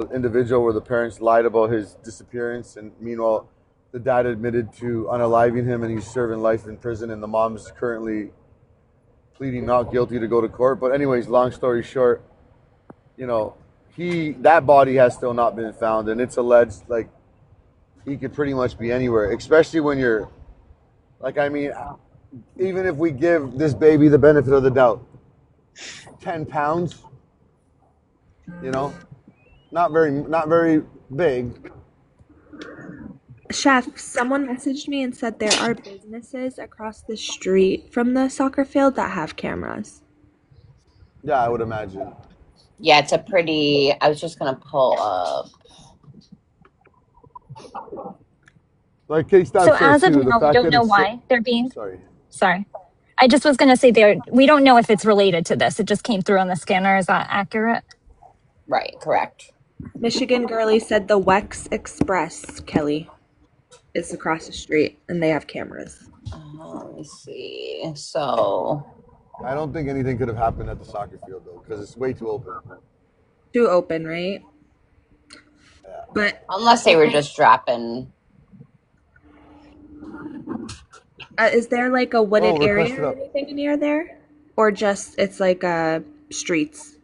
individual where the parents lied about his disappearance, and meanwhile, the dad admitted to unaliving him, and he's serving life in prison, and the mom's currently pleading not guilty to go to court. But anyways, long story short, you know, that body has still not been found, and it's alleged like he could pretty much be anywhere, especially when you're like, I mean, even if we give this baby the benefit of the doubt, 10 pounds, you know, not very big. Chef, someone messaged me and said there are businesses across the street from the soccer field that have cameras. Yeah, I would imagine. Yeah, it's a pretty. I was just gonna pull up. Like K-Stab So says as of too, the now, we fact don't that know it's why they're being. sorry. I just was going to say we don't know if it's related to this. It just came through on the scanner. Is that accurate? Right, correct. Michigan Girlie said the Wex Express, Kelly, is across the street and they have cameras. Let me see. So I don't think anything could have happened at the soccer field though, because it's way too open. Too open, right? Yeah. But unless they were just dropping. is there like a wooded area request it or up. anything near there? Or just it's like streets?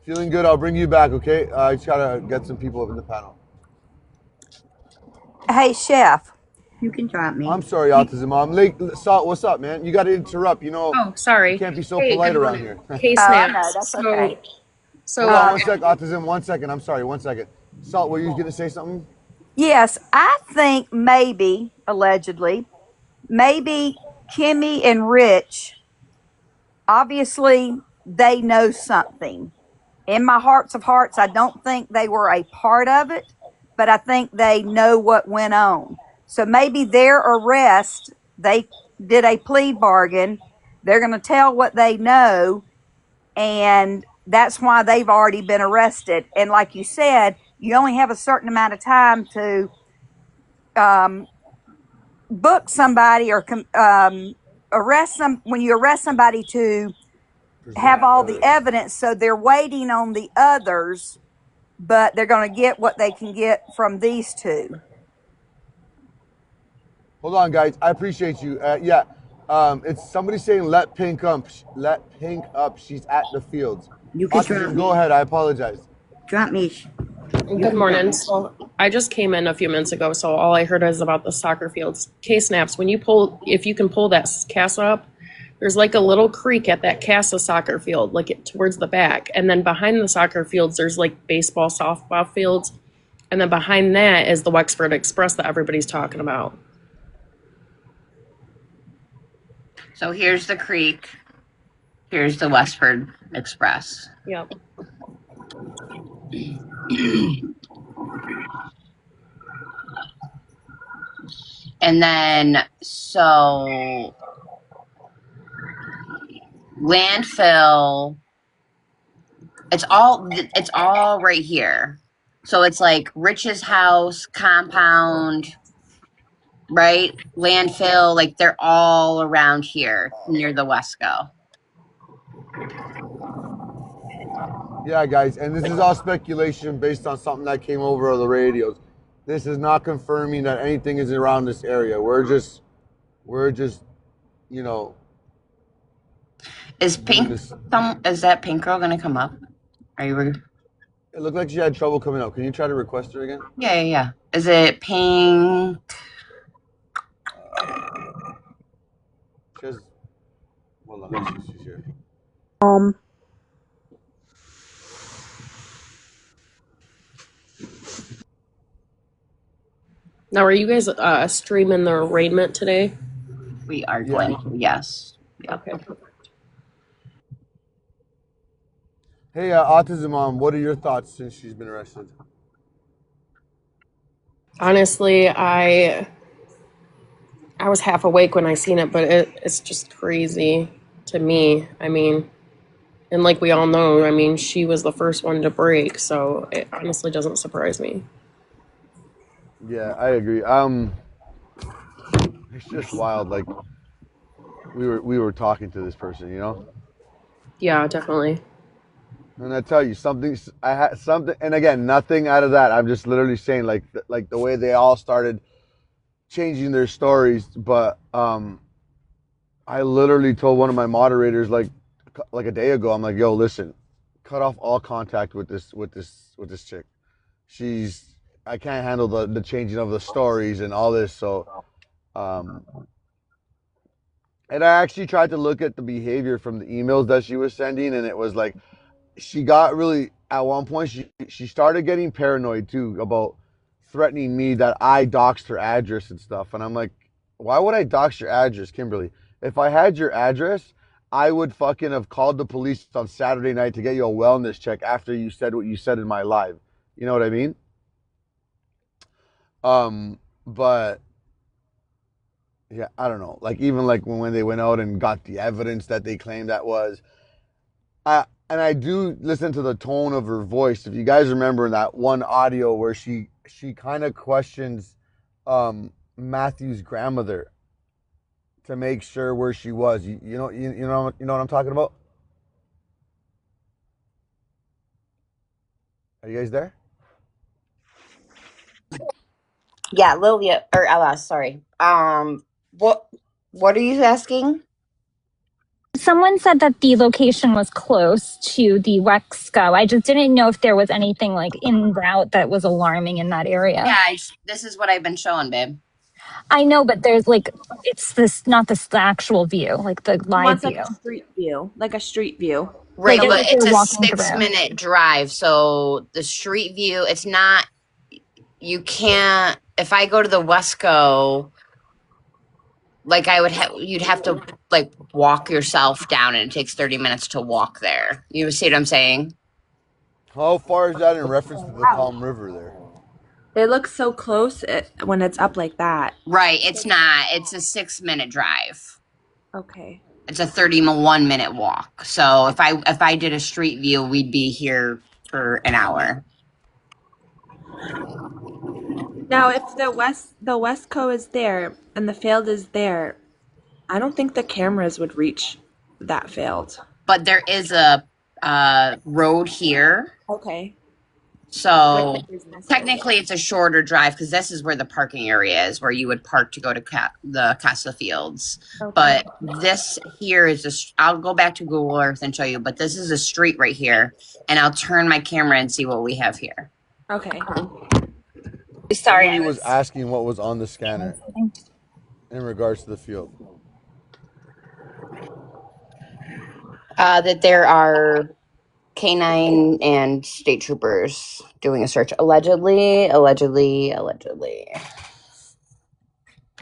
Feeling good. I'll bring you back, okay? I just gotta get some people up in the panel. Hey, Chef, you can drop me. I'm sorry, Autism Mom. Late, Salt, what's up, man? You gotta interrupt, you know. Oh, sorry. You can't be so Hey, polite good around morning. here. Case Oh, I snaps. know, that's okay. So Hold on one sec, Autism. 1 second. I'm sorry, 1 second. Salt, were you gonna say something? Yes, I think maybe, allegedly, maybe Kimmy and Rich, obviously, they know something. In my hearts of hearts, I don't think they were a part of it, but I think they know what went on. So maybe their arrest, they did a plea bargain. They're going to tell what they know, and that's why they've already been arrested. And like you said, you only have a certain amount of time to book somebody or arrest some. When you arrest somebody, to have all the evidence, so they're waiting on the others, but they're going to get what they can get from these two. Hold on, guys. I appreciate you. Yeah. It's somebody saying let Pink up. Let Pink up. She's at the fields. You can Autism, go ahead. I apologize. drop me. good morning. So I just came in a few minutes ago, so all I heard is about the soccer fields. K-snaps, if you can pull that casa up, there's like a little creek at that casa soccer field, like towards the back. And then behind the soccer fields, there's like baseball, softball fields. And then behind that is the Wexford Express that everybody's talking about. So here's the creek. Here's the Westford Express. Yep. And then so landfill, it's all right here. So it's like Rich's house, compound, right? Landfill, like they're all around here near the Wesco. Yeah, guys, and this is all speculation based on something that came over the radios. This is not confirming that anything is around this area. We're just, you know. Is that Pink Girl gonna come up? Are you? It looked like she had trouble coming up. Can you try to request her again? Yeah. Is it Pink? Hold on, let's see. She's here. Now, are you guys streaming the arraignment today? We are going to, yes. Yep. Okay. Hey, Autism Mom, what are your thoughts since she's been arrested? Honestly, I was half awake when I seen it, but it's just crazy to me. I mean, and like we all know, I mean, she was the first one to break, so it honestly doesn't surprise me. Yeah, I agree. It's just wild. Like we were talking to this person, you know? Yeah, definitely. And I tell you something, I had something, and again, nothing out of that. I'm just literally saying like the way they all started changing their stories. But I literally told one of my moderators like a day ago. I'm like, yo, listen, cut off all contact with this chick. She's I can't handle the changing of the stories and all this. So, um, and I actually tried to look at the behavior from the emails that she was sending, and it was like she got really at one point she started getting paranoid too about threatening me that I doxed her address and stuff. And I'm like, why would I dox your address, Kimberly? If I had your address, I would fucking have called the police on Saturday night to get you a wellness check after you said what you said in my live. You know what I mean? But yeah, I don't know. Like even like when they went out and got the evidence that they claimed that was, and I do listen to the tone of her voice. If you guys remember in that one audio where she kind of questions Matthew's grandmother to make sure where she was. You know what I'm talking about? Are you guys there? Yeah, Lilia or Ella, sorry. What are you asking? Someone said that the location was close to the Wexco. I just didn't know if there was anything like en route that was alarming in that area. Yeah, this is what I've been showing, babe. I know, but there's like, it's this, not this, the actual view, like the He live wants like view. a street view, like a street view. Right, Like So as but if like you're it's a walking through. 6-minute drive, so the street view, it's not, you can't, if I go to the Wesco, like you'd have to like walk yourself down and it takes 30 minutes to walk there. You see what I'm saying? How far is that in reference to the Calm River there? it looks so close when it's up like that. Right, it's not. It's a 6-minute drive. Okay. It's a 31-minute walk. So if I did a street view, we'd be here for an hour. Now, if the Westco is there and the field is there, I don't think the cameras would reach that field. But there is a road here. Okay. With So the businesses. technically it's a shorter drive because this is where the parking area is, where you would park to go to the Casa Fields. Okay. But this here is I'll go back to Google Earth and show you, but this is a street right here. And I'll turn my camera and see what we have here. Okay. Sorry, Somebody was asking what was on the scanner in regards to the field. That there are canine and state troopers doing a search. Allegedly.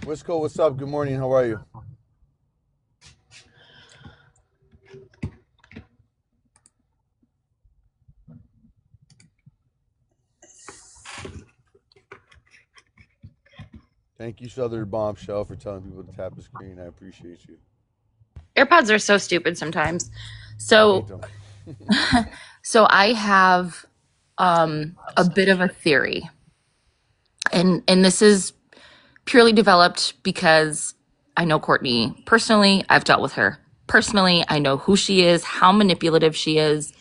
Wisco, what's up? Good morning. How are you? Thank you, Southern Bombshell, for telling people to tap the screen. I appreciate you. AirPods are so stupid sometimes. So so I have a bit of a theory. And this is purely developed because I know Courtney personally. I've dealt with her personally. I know who she is, how manipulative she is,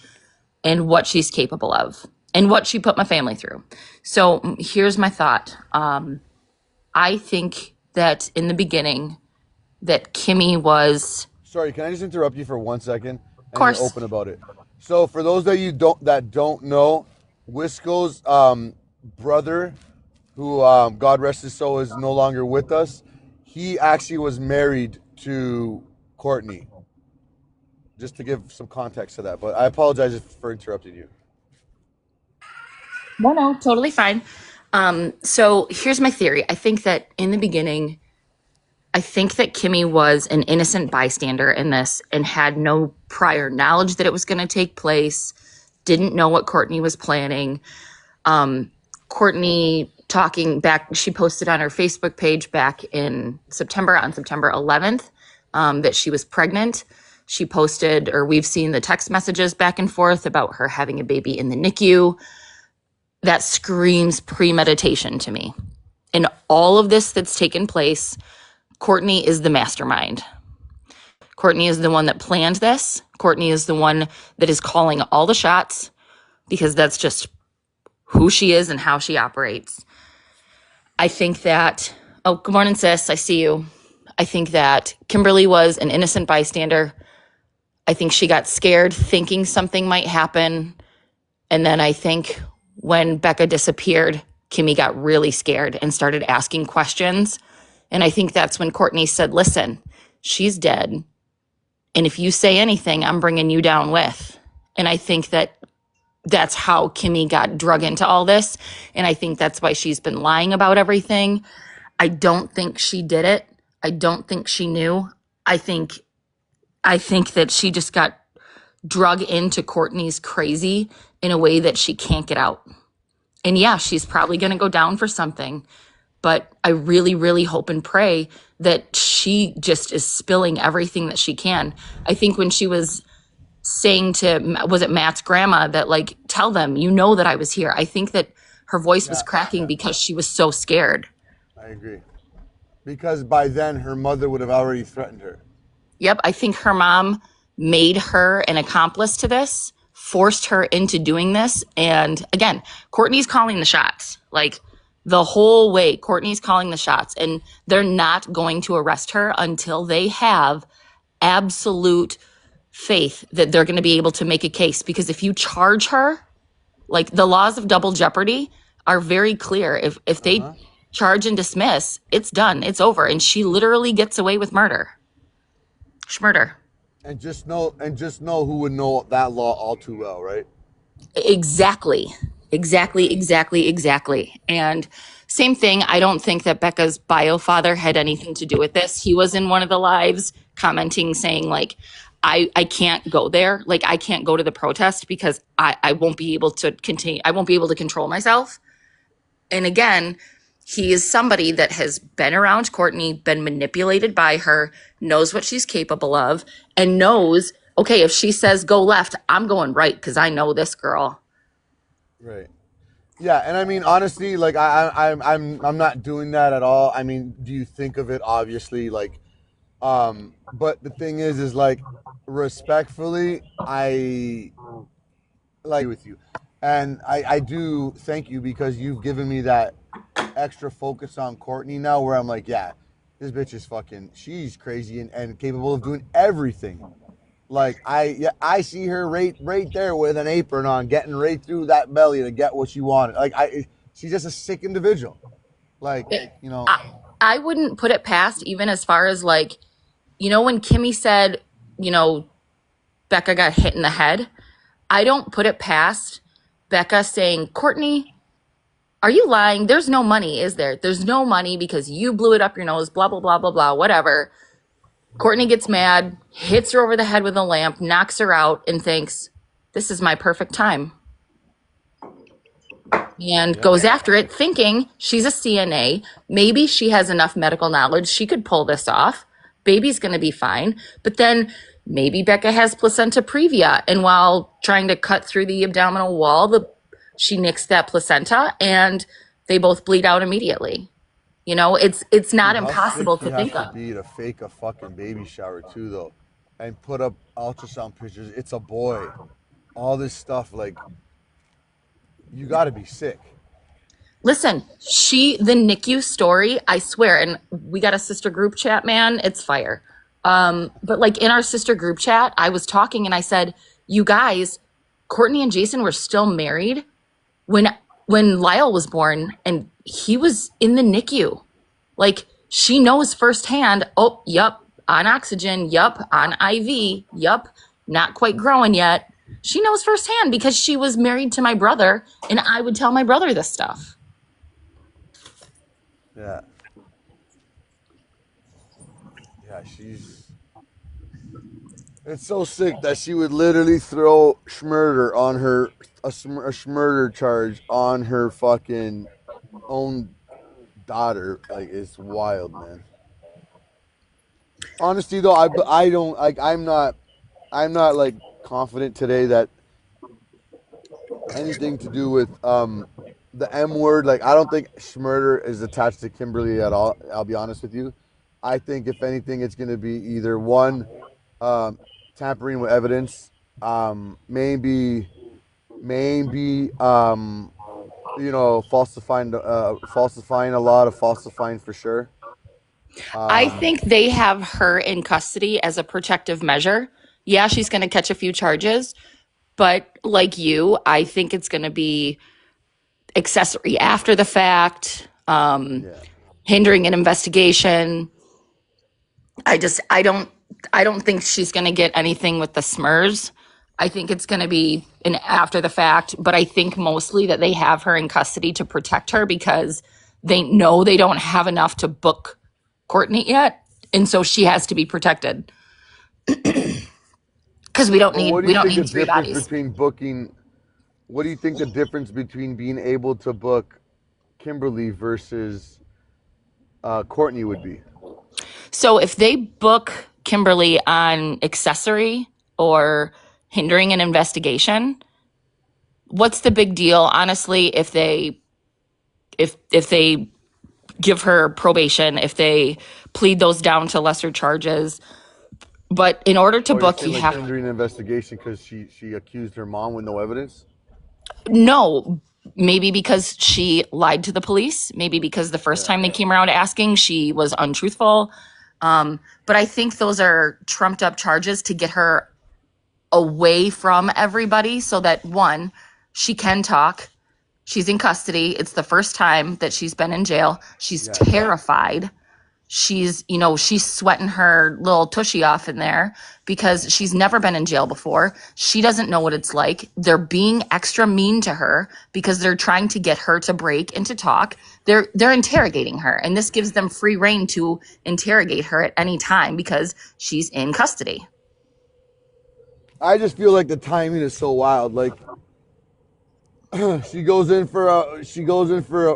and what she's capable of, and what she put my family through. So here's my thought. I think that in the beginning that Kimmy was... Sorry, can I just interrupt you for 1 second? Of course. You're open about it. So for those that don't know, Wisco's brother, who God rest his soul, is no longer with us. He actually was married to Courtney. Just to give some context to that, but I apologize for interrupting you. No, totally fine. So here's my theory. I think that in the beginning, I think that Kimmy was an innocent bystander in this and had no prior knowledge that it was going to take place, didn't know what Courtney was planning. Courtney talking back, she posted on her Facebook page back in September, on September 11th, that she was pregnant. She posted, or we've seen the text messages back and forth about her having a baby in the NICU. That screams premeditation to me. In all of this that's taken place, Courtney is the mastermind. Courtney is the one that planned this. Courtney is the one that is calling all the shots because that's just who she is and how she operates. I think that, oh, good morning, sis. I see you. I think that Kimberly was an innocent bystander. I think she got scared thinking something might happen. And then I think when Becca disappeared, Kimmy got really scared and started asking questions. And I think that's when Courtney said, listen, she's dead. And if you say anything, I'm bringing you down with. And I think that that's how Kimmy got drug into all this. And I think that's why she's been lying about everything. I don't think she did it. I don't think she knew. I think that she just got drug into Courtney's crazy in a way that she can't get out. And yeah, she's probably going to go down for something. But I really, really hope and pray that she just is spilling everything that she can. I think when she was saying to, was it Matt's grandma, that like, tell them, you know that I was here. I think that her voice was cracking because she was so scared. I agree. Because by then her mother would have already threatened her. Yep, I think her mom made her an accomplice to this, forced her into doing this. And again, Courtney's calling the shots. Like the whole way, Courtney's calling the shots. And they're not going to arrest her until they have absolute faith that they're going to be able to make a case. Because if you charge her, like the laws of double jeopardy are very clear. If they charge and dismiss, it's done. It's over. And she literally gets away with murder. Schmurder. And just know who would know that law all too well, right? Exactly. And same thing. I don't think that Becca's bio father had anything to do with this. He was in one of the lives commenting, saying like, I can't go there. Like I can't go to the protest because I won't be able to continue. I won't be able to control myself. And again, he is somebody that has been around Courtney, been manipulated by her, knows what she's capable of, and knows, okay, if she says go left, I'm going right because I know this girl. Right. Yeah, and I mean honestly, like I'm not doing that at all. I mean, do you think of it obviously like but the thing is like respectfully, I like with you. And I do thank you because you've given me that extra focus on Courtney now where I'm like, yeah, this bitch is fucking, she's crazy and capable of doing everything. Like I see her right there with an apron on, getting right through that belly to get what she wanted. Like she's just a sick individual. Like, you know, I wouldn't put it past even as far as like, you know, when Kimmy said, you know, Becca got hit in the head, I don't put it past Becca saying, Courtney, are you lying? There's no money, is there? There's no money because you blew it up your nose, blah, blah, blah, blah, blah, whatever. Courtney gets mad, hits her over the head with a lamp, knocks her out, and thinks, this is my perfect time. And goes after it thinking she's a CNA. Maybe she has enough medical knowledge. She could pull this off. Baby's going to be fine. But then maybe Becca has placenta previa. And while trying to cut through the abdominal wall, she nicks that placenta and they both bleed out immediately. You know, it's not impossible to think of. Be to fake a fucking baby shower too, though, and put up ultrasound pictures. It's a boy. All this stuff, like, you got to be sick. Listen, the NICU story, I swear, and we got a sister group chat, man, it's fire. But like in our sister group chat, I was talking and I said, you guys, Courtney and Jason were still married when Lyle was born and he was in the NICU. Like she knows firsthand, oh, yup, on oxygen, yup, on IV, yup, not quite growing yet. She knows firsthand because she was married to my brother and I would tell my brother this stuff. Yeah. Yeah, it's so sick that she would literally throw schmurder on her, a schmurder charge on her fucking own daughter. Like, it's wild, man. Honestly, though, I don't, like, I'm not like confident today that anything to do with the M word. Like, I don't think schmurder is attached to Kimberly at all. I'll be honest with you. I think if anything, it's going to be either one, tampering with evidence, maybe falsifying a lot of falsifying for sure. I think they have her in custody as a protective measure. Yeah, she's going to catch a few charges, but like you, I think it's going to be accessory after the fact, Yeah. hindering an investigation. I don't think she's going to get anything with the SMERS. I think it's going to be an after the fact, but I think mostly that they have her in custody to protect her because they know they don't have enough to book Courtney yet, and so she has to be protected because we don't But what need do we you don't think the need three difference bodies. between booking? What do you think the difference between being able to book Kimberly versus Courtney would be? So if they book Kimberly on accessory or hindering an investigation, what's the big deal honestly if they give her probation, if they plead those down to lesser charges? But in order to Oh, you're book, saying you like have hindering an investigation because she accused her mom with no evidence? no, maybe because she lied to the police, maybe because the first Yeah. time they came around asking, she was untruthful. But I think those are trumped up charges to get her away from everybody so that one, she can talk. She's in custody. It's the first time that she's been in jail. She's Yeah. terrified. She's sweating her little tushy off in there because she's never been in jail before. She doesn't know what it's like. They're being extra mean to her because they're trying to get her to break and to talk. They're interrogating her, and this gives them free reign to interrogate her at any time because she's in custody. I just feel like the timing is so wild. Like she goes in for a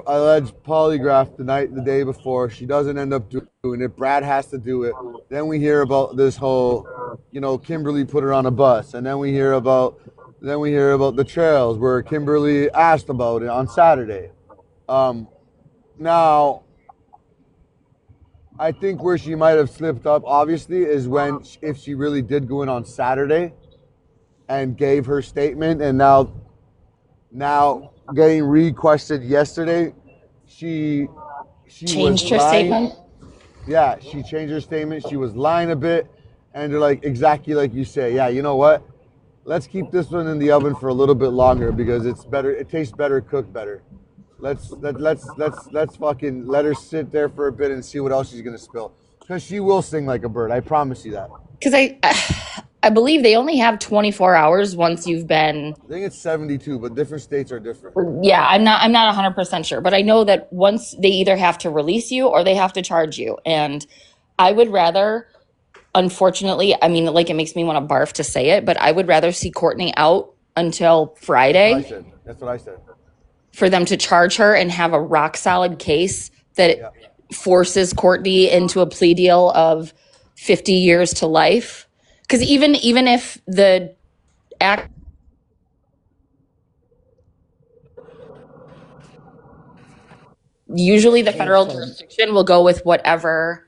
alleged polygraph the day before. She doesn't end up doing it. Brad has to do it. Then we hear about this whole, Kimberly put her on a bus, and then we hear about the trails where Kimberly asked about it on Saturday. Now, I think where she might have slipped up, obviously, is when if she really did go in on Saturday and gave her statement, and now getting requested yesterday, she was Changed her lying. statement. Yeah, she changed her statement. She was lying a bit, and they're like exactly like you say. Yeah, you know what? Let's keep this one in the oven for a little bit longer because it's better. It tastes better cooked better. Let's fucking let her sit there for a bit and see what else she's gonna spill. Because she will sing like a bird. I promise you that. Because I believe they only have 24 hours once you've been. I think it's 72, but different states are different. Yeah, I'm not 100% sure, but I know that once they either have to release you or they have to charge you. And I would rather, unfortunately, I mean, like, it makes me want to barf to say it, but I would rather see Courtney out until That's what I Friday said. That's what I said. for them to charge her and have a rock solid case that Yeah. forces Courtney into a plea deal of 50 years to life. Because even if the act, usually the federal jurisdiction will go with whatever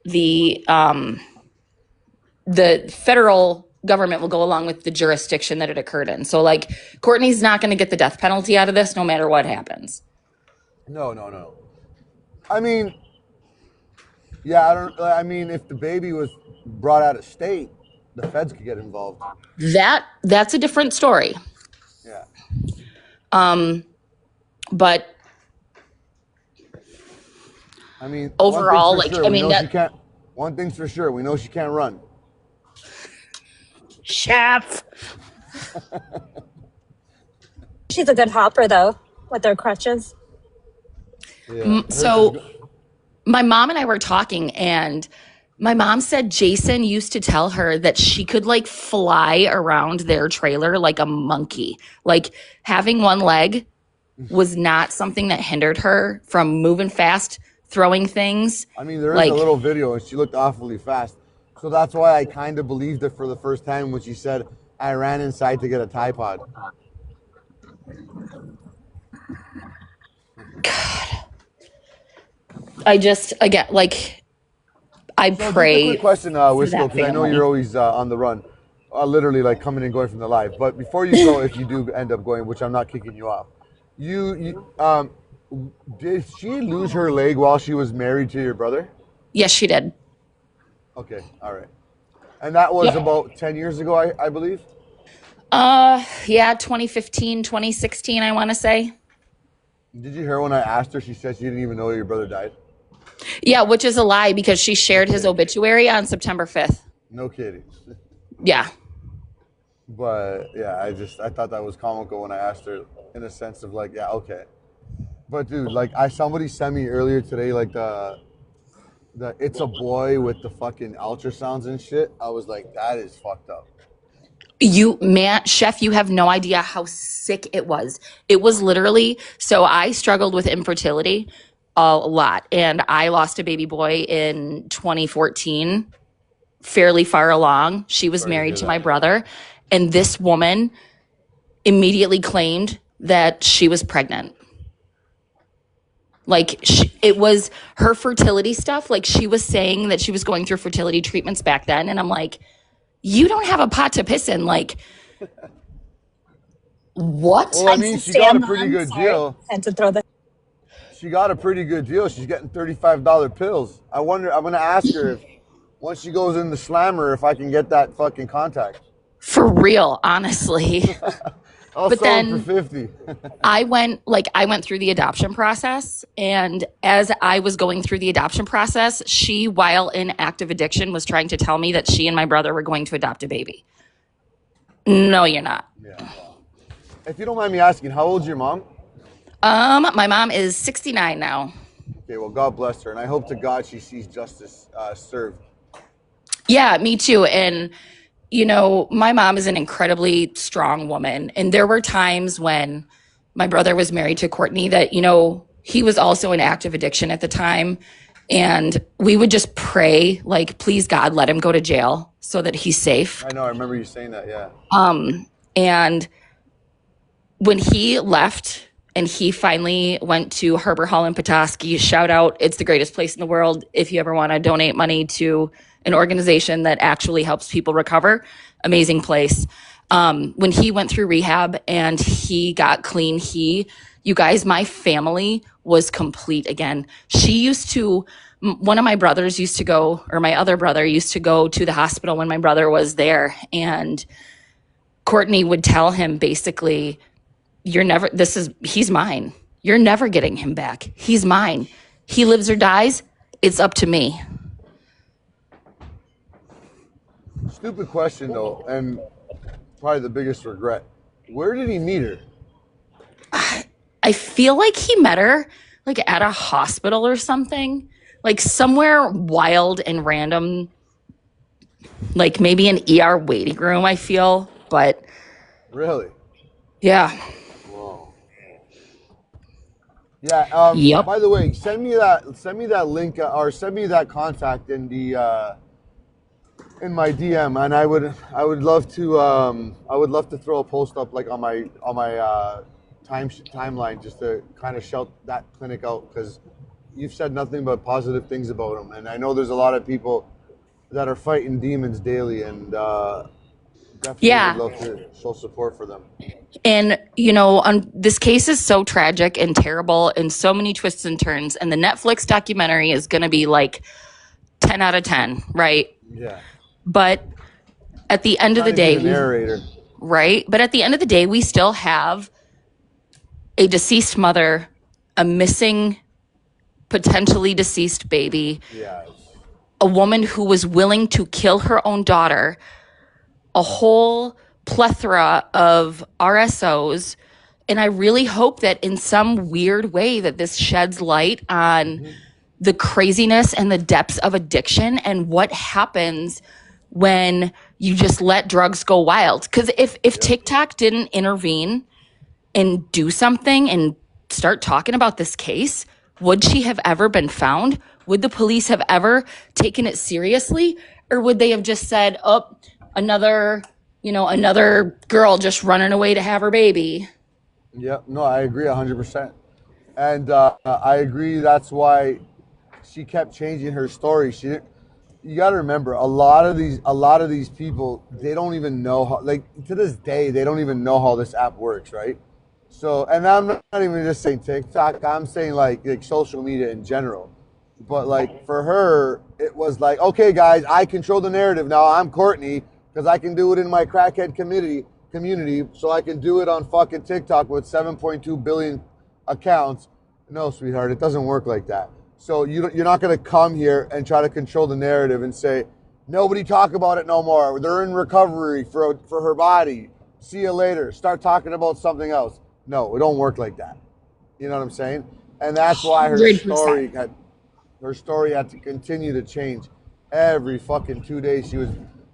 the federal government will go along with the jurisdiction that it occurred in. So like Courtney's not going to get the death penalty out of this no matter what happens. No. I mean, yeah, if the baby was brought out of state, the feds could get involved. That's a different story. Yeah. But I mean, overall, like, I mean, that one thing's for sure, we know she can't run. chef. She's a good hopper though, with her crutches. Yeah. So my mom and I were talking, and my mom said Jason used to tell her that she could like fly around their trailer like a monkey. Like having one leg was not something that hindered her from moving fast, throwing things. I mean, there is Like, a little video, and she looked awfully fast. So that's why I kind of believed her for the first time when she said, I ran inside to get a Tide Pod. I just, again, like, I So just a pray quick question, for Wisco, that because I know you're family. always on the run, literally like coming and going from the live. But before you go, if you do end up going, which I'm not kicking you off, you did she lose her leg while she was married to your brother? Yes, she did. Okay, all right. And that was Yep. about 10 years ago, I believe. Yeah, 2015, 2016, I want to say. Did you hear when I asked her? She said she didn't even know your brother died. Yeah, which is a lie because she No shared his kidding. obituary on September 5th. No kidding. Yeah. But yeah, I thought that was comical when I asked her, in a sense of like, yeah, okay. But dude, like somebody sent me earlier today like the it's a boy with the fucking ultrasounds and shit. I was like, that is fucked up. Chef, you have no idea how sick it was. It was literally, so I struggled with infertility a lot, and I lost a baby boy in 2014, fairly far along. She was Sorry to married hear to my that. brother, and this woman immediately claimed that she was pregnant. Like it was her fertility stuff. Like she was saying that she was going through fertility treatments back then. And I'm like, you don't have a pot to piss in. Like, what? Well, I mean, she got a pretty good deal. Had to throw the She got a pretty good deal. She's getting $35 pills. I wonder. I'm gonna ask her if once she goes in the slammer if I can get that fucking contact. For real, honestly. I'll But sell them for then 50. I went through the adoption process. And as I was going through the adoption process, she, while in active addiction, was trying to tell me that she and my brother were going to adopt a baby. No, you're not. Yeah. If you don't mind me asking, how old's your mom? My mom is 69 now. Okay, well, God bless her, and I hope to God she sees justice served. Yeah, me too. And, you know, my mom is an incredibly strong woman. And there were times when my brother was married to Courtney that, you know, he was also in active addiction at the time. And we would just pray, like, please, God, let him go to jail so that he's safe. I know, I remember you saying that, yeah. And when he left and he finally went to Harbor Hall in Petoskey, shout out, it's the greatest place in the world if you ever want to donate money to an organization that actually helps people recover. Amazing place. When he went through rehab and he got clean, you guys, my family was complete again. One of my brothers used to go, or my other brother used to go to the hospital when my brother was there. And Courtney would tell him basically, he's mine. You're never getting him back. He's mine. He lives or dies. It's up to me. Stupid question, though, and probably the biggest regret. Where did he meet her? I feel like he met her like at a hospital or something, like somewhere wild and random, like maybe an ER waiting room, I feel. But Really? yeah. Whoa. Yeah. Yep. By the way, send me that link or send me that contact in the in my DM, and I would love to throw a post up like on my timeline just to kind of shout that clinic out because you've said nothing but positive things about them, and I know there's a lot of people that are fighting demons daily, and definitely would Yeah. love to show support for them. And, you know, this case is so tragic and terrible and so many twists and turns. And the Netflix documentary is going to be like 10 out of 10, right? Yeah. But at the end of the Trying to be day, the narrator. right? But at the end of the day, we still have a deceased mother, a missing, potentially deceased baby, Yes. a woman who was willing to kill her own daughter, a whole plethora of RSOs. And I really hope that in some weird way that this sheds light on the craziness and the depths of addiction and what happens when you just let drugs go wild. Because if TikTok didn't intervene and do something and start talking about this case, would she have ever been found? Would the police have ever taken it seriously? Or would they have just said, oh, another girl just running away to have her baby? Yeah, no, I agree 100%. And I agree that's why she kept changing her story. you got to remember a lot of these people, they don't even know how, like, to this day they don't even know how this app works, right? So, and I'm not even just saying TikTok, I'm saying like social media in general. But like for her, it was like, okay guys, I control the narrative now. I'm Courtney because I can do it in my crackhead community, so I can do it on fucking TikTok with 7.2 billion accounts. No, sweetheart, it doesn't work like that. So you're not going to come here and try to control the narrative and say, nobody talk about it no more. They're in recovery for her body. See you later. Start talking about something else. No, it don't work like that. You know what I'm saying? And that's why 100%. her story had to continue to change every fucking 2 days.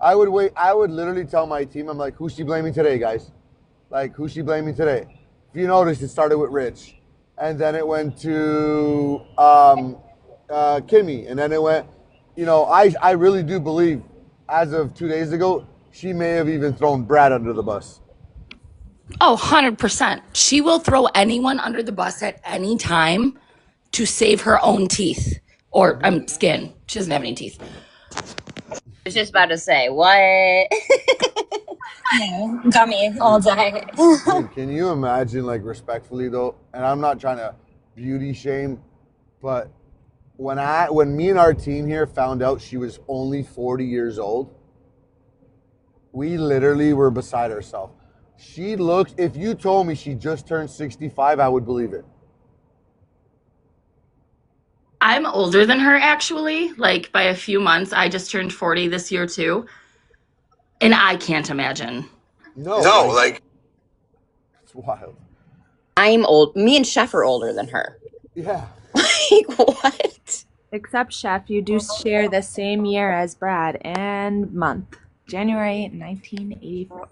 I would wait. I would literally tell my team, I'm like, who's she blaming today, guys? Like, who's she blaming today? If you notice, it started with Rich, and then it went to Kimmy, and then it went. I really do believe, as of 2 days ago, she may have even thrown Brad under the bus. Oh, 100%. She will throw anyone under the bus at any time to save her own teeth or skin. She doesn't have any teeth. I was just about to say, what? Yeah, got me all day. Dude, can you imagine, like, respectfully though? And I'm not trying to beauty shame, but when me and our team here found out she was only 40 years old, we literally were beside ourselves. She looks, if you told me she just turned 65, I would believe it. I'm older than her, actually, like by a few months. I just turned 40 this year, too. And I can't imagine. No, like, it's wild. I'm old. Me and Chef are older than her. Yeah. Like, what? Except, Chef, you do share the same year as Brad and month. January 1984.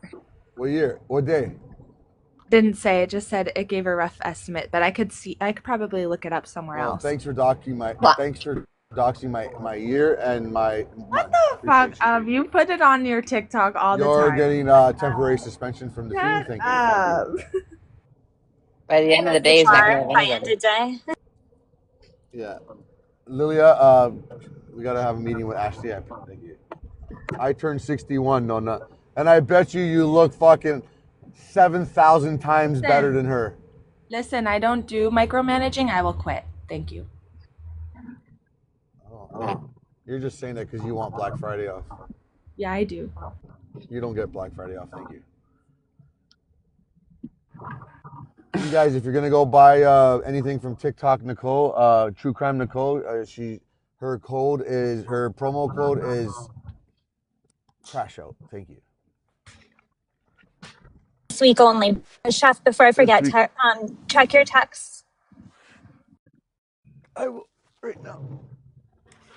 What year? What day? Didn't say, it just said it gave a rough estimate, but I could probably look it up somewhere Well, else. thanks for doxing my year and my What month. the fuck? Appreciate you. You put it on your TikTok all the You're time. getting temporary suspension from the team. Shut Thank up. you. By the end of the day, he's not going to have By end anybody. of day. Yeah. Lilia, we got to have a meeting with Ashley. Thank you. I turned 61. No, not. And I bet you look fucking 7,000 times better than her. Listen, I don't do micromanaging. I will quit. Thank you. Oh, you're just saying that because you want Black Friday off. Yeah, I do. You don't get Black Friday off. Thank you. You guys, if you're gonna go buy anything from TikTok Nicole, True Crime Nicole, her promo code is Crash Out. Thank you. This week only. Chef, before I forget, week. check your texts. I will right now.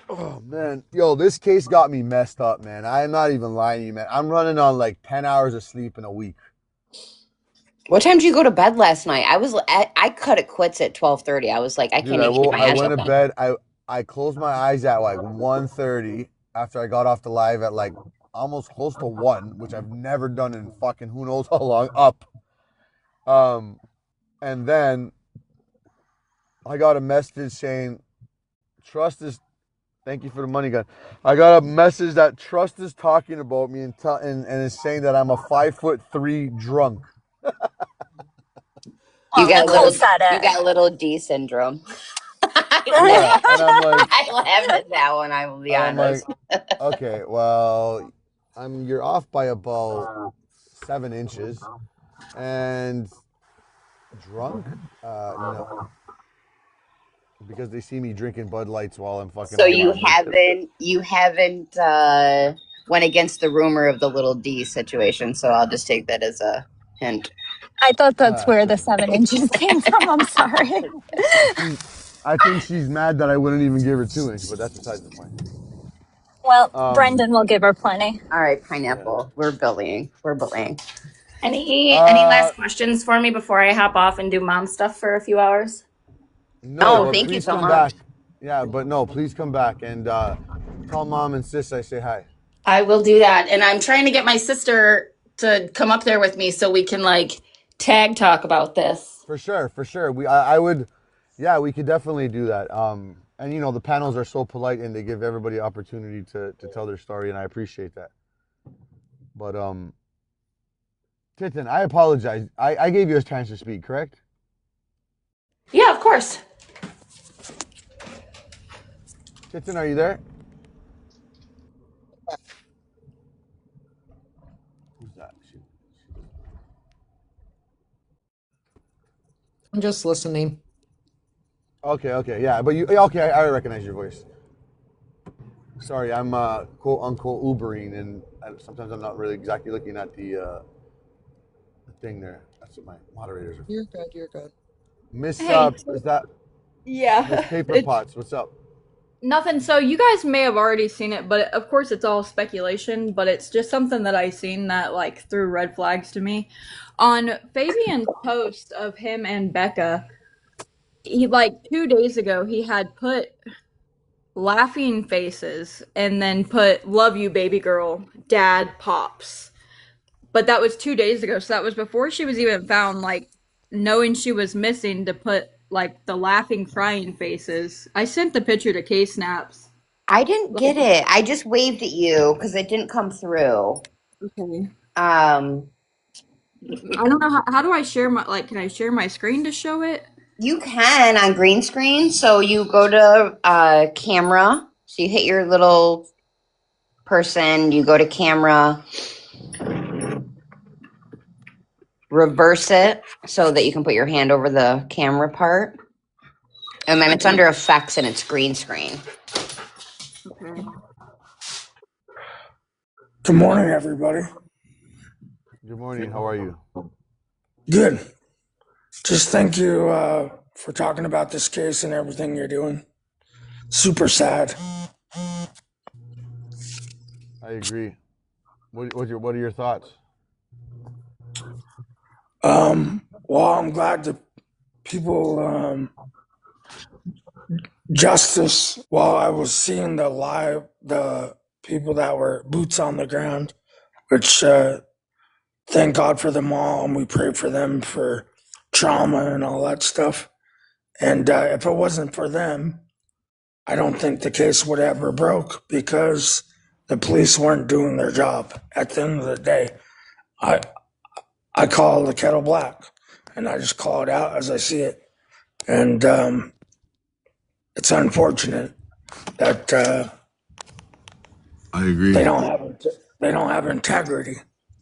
Oh man, yo, this case got me messed up, man. I'm not even lying to you, man. I'm running on like 10 hours of sleep in a week. What time did you go to bed last night? I cut it quits at 12:30. I was like, I Dude, can't even keep my eyes went to open. bed. I closed my eyes at like 1:30 after I got off the live at like almost close to 1, which I've never done in fucking who knows how long up. And then I got a message saying, Trust is, thank you for the money, gun. I got a message that Trust is talking about me and is saying that I'm a 5'3" drunk. You Well, got Nicole said you it. got little D syndrome. Yeah, and I'm like, I laughed at that one. I will be honest. Okay, well, you're off by about 7 inches, and drunk? No, because they see me drinking Bud Lights while I'm fucking. So on live. you haven't went against the rumor of the little D situation. So I'll just take that as a hint. I thought that's where the Sure. 7 inches came from. I'm sorry. I think she's mad that I wouldn't even give her 2 inch, but that's besides the point. Well, Brendan will give her plenty. All right, pineapple. We're bullying. We're bullying. Any last questions for me before I hop off and do mom stuff for a few hours? No, but Thank you please so come much. back. Yeah, but no, please come back and tell mom and sis I say hi. I will do that. And I'm trying to get my sister to come up there with me so we can like tag talk about this. For sure. I would, yeah, we could definitely do that. And the panels are so polite and they give everybody opportunity to tell their story, and I appreciate that. But Titan, I apologize. I gave you a chance to speak, correct? Yeah, of course. Titan, are you there? Who's that? I'm just listening. Okay, yeah, but okay, I recognize your voice. Sorry, I'm quote unquote Ubering, and sometimes I'm not really exactly looking at the thing there. That's what my moderators are. You're good. You're good. Miss, Hey, is that Miss yeah, Paper it's Pots? What's up? nothing. So you guys may have already seen it, but of course it's all speculation, but it's just something that I seen that like threw red flags to me. On Fabian's post of him and Becca, he like 2 days ago he had put laughing faces and then put love you baby girl, dad pops. But that was 2 days ago, so that was before she was even found, like knowing she was missing to put like the laughing crying faces. I sent the picture to K Snaps. I didn't Like, get it. I just waved at you because it didn't come through. okay. Um, I don't know how do I share my like can I share my screen to show it? you can on green screen. So you go to camera. So you hit your little person. You go to camera, reverse it so that you can put your hand over the camera part. And then it's under effects and it's green screen. Okay. Good morning, everybody. Good morning. How are you? Good. Just thank you for talking about this case and everything you're doing. Super sad. I agree. What are your thoughts? Well, I'm glad that people justice. While I was seeing the people that were boots on the ground, which thank God for them all, and we pray for them for trauma and all that stuff. And if it wasn't for them, I don't think the case would ever broke because the police weren't doing their job. At the end of the day, I I call the kettle black, and I just call it out as I see it. And it's unfortunate that I agree. they don't have integrity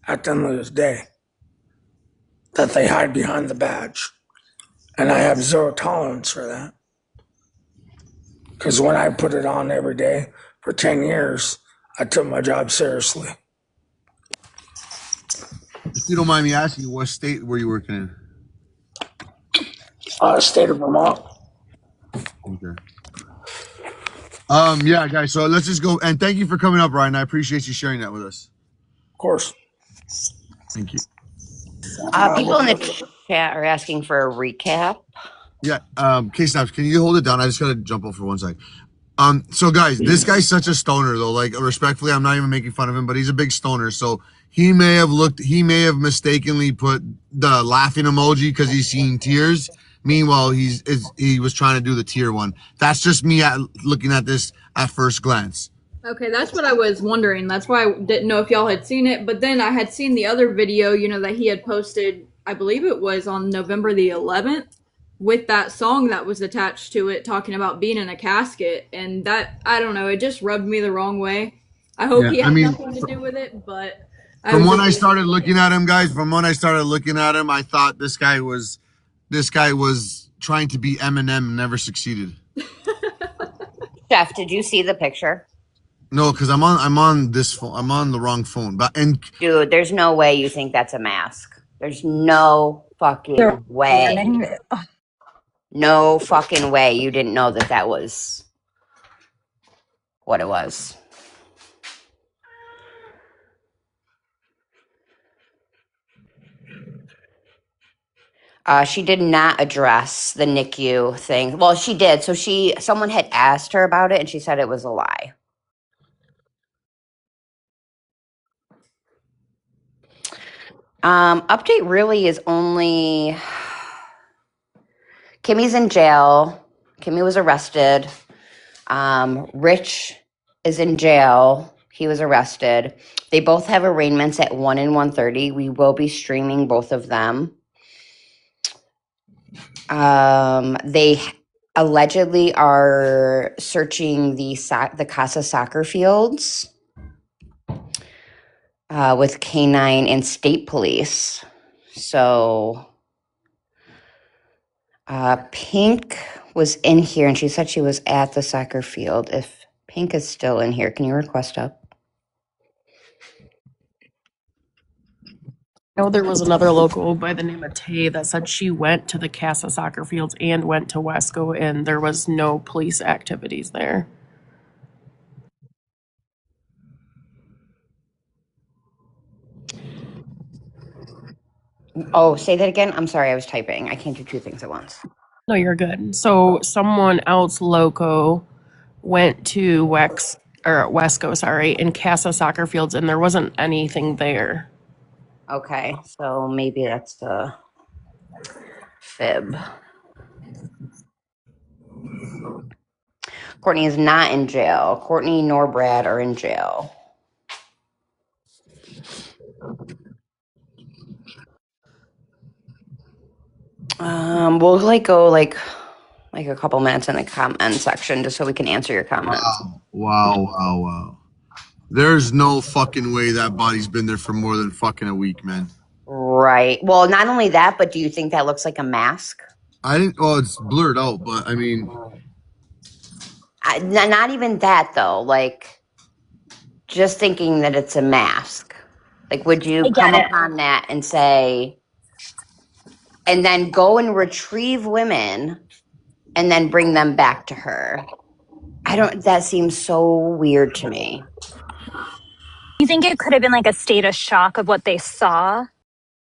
at the end of the day. That they hide behind the badge, and I have zero tolerance for that. Because when I put it on every day for 10 years, I took my job seriously. If you don't mind me asking, what state were you working in? State of Vermont, Okay. Yeah, guys. So let's just go and thank you for coming up, Ryan. I appreciate you sharing that with us. of course. Thank you. People in the chat are asking for a recap. Yeah. K-Snaps, can you hold it down? I just gotta jump off for one sec. So guys, this guy's such a stoner though. Like respectfully, I'm not even making fun of him, but he's a big stoner. So he may have mistakenly put the laughing emoji because he's seeing tears. Meanwhile, he was trying to do the tear one. That's just me looking at this at first glance. Okay, that's what I was wondering. That's why I didn't know if y'all had seen it. But then I had seen the other video, that he had posted, I believe it was on November the 11th, with that song that was attached to it talking about being in a casket. And that, I don't know, it just rubbed me the wrong way. I hope Yeah, he I had mean, nothing to do with it, but I from was when just. I started looking at him, guys, I thought this guy was trying to be Eminem and never succeeded. Chef, did you see the picture? No, because I'm on this phone. I'm on the wrong phone. Dude, there's no way you think that's a mask. There's no They're fucking way. running. No fucking way you didn't know that that was what it was. She did not address the NICU thing. Well, she did. So someone had asked her about it and she said it was a lie. Update really is only Kimmy's in jail. Kimmy was arrested. Rich is in jail. He was arrested. They both have arraignments at 1 and 1:30. We will be streaming both of them. They allegedly are searching the Casa soccer fields with canine and state police. So Pink was in here and she said she was at the soccer field. If Pink is still in here, can you request up? I know there was another local by the name of Tay that said she went to the Casa soccer fields and went to Wesco, and there was no police activities there. Oh, say that again. I'm sorry, I was typing. I can't do two things at once. No, you're good. So someone else loco went to Wesco, sorry, in Casa soccer fields, and there wasn't anything there. Okay, so maybe that's the fib. Courtney is not in jail. Courtney nor Brad are in jail. We'll go a couple minutes in the comment section just so we can answer your comments. Wow. There's no fucking way that body's been there for more than fucking a week, man. Right. Well, not only that, but do you think that looks like a mask? I didn't. Oh, it's blurred out, but I mean, Not even that though. Like, just thinking that it's a mask. Like, would you I come get it. upon that and say, and then go and retrieve women and then bring them back to her? That seems so weird to me. You think it could have been like a state of shock of what they saw?